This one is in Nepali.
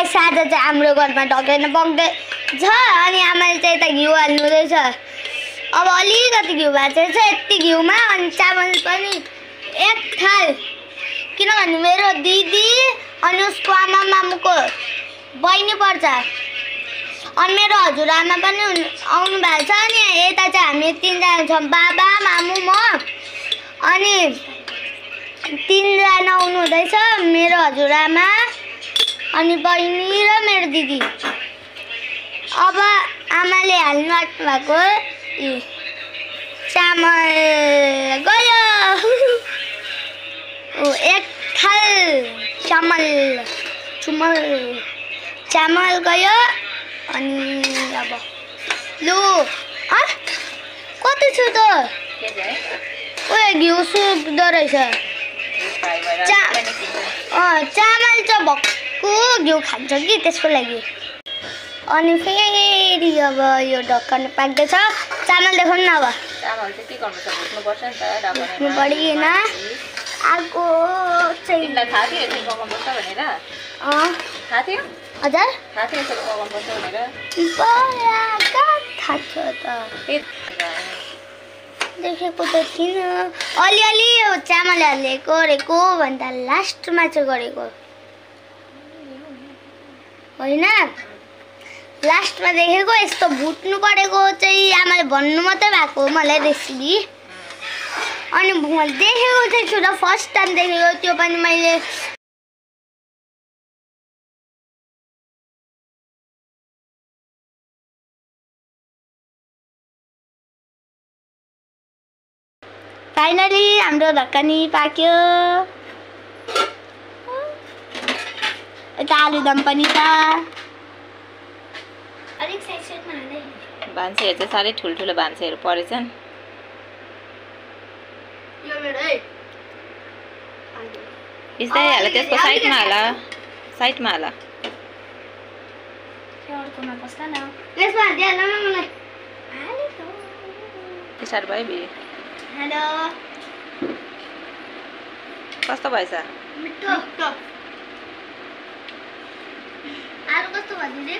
गाइस आज चाहिँ हाम्रो घरमा ढकेन बग्दै छ अनि आमाले चाहिँ यता घिउ हाल्नु हुँदैछ। अब अलिकति घिउ भएको छ यति घिउमा अनि चामल पनि एक थाल किनभने मेरो दिदी अनि उसको आमा मामुको बहिनी पर्छ अनि मेरो हजुरआमा पनि आउनु भएको छ अनि यता चाहिँ हामी तीनजना छौँ बाबा मामु म अनि तीनजना आउनु हुँदैछ मेरो हजुरआमा अनि बहिनी र मेरो दिदी। अब आमाले हाल्नु आँट्नु भएको चामल गयो एक थाल चामल गयो अनि अब लु कति छु त घिउ सुक्दो रहेछ चामल चाहिँ भक्कु घिउ खान्छ कि त्यसको लागि। अनि फेरि अब यो ढक्कन पाक्दैछ चामल देखाउनु न। अब चामल चाहिँ के गर्नु छ भुट्नुपर्छ नि त भुट्नु परेन आगो चाहिँ तिमीलाई थाहा थियो यसरी पकाउनुपर्छ भनेर थाहा थियो हजुर थाहा थियो यसरी पकाउनुपर्छ भनेर थाहा थियो त देखेको त थिइनँ अलिअलि चामल हालेको गरेको भन्दा लास्टमा चाहिँ गरेको होइन लास्टमा देखेको यस्तो भुट्नु परेको चाहिँ आमाले भन्नु मात्रै भएको मलाई रेसिपी अनि देखेको चाहिँ छु र फर्स्ट टाइम देखेको त्यो पनि मैले फाइनली हाम्रो ढक्कनी पाक्यो। यता आलुदम पनि छ अलिक साइडमा हाल्दै भान्सेहरू चाहिँ साह्रै ठुल्ठुलो भान्सेहरू परेछन्। यस्तै हाल त्यसको साइडमा हाल साह्रो भयो बि हेलो कस्तो भएछ मिठो आलु कस्तो भयो दिदी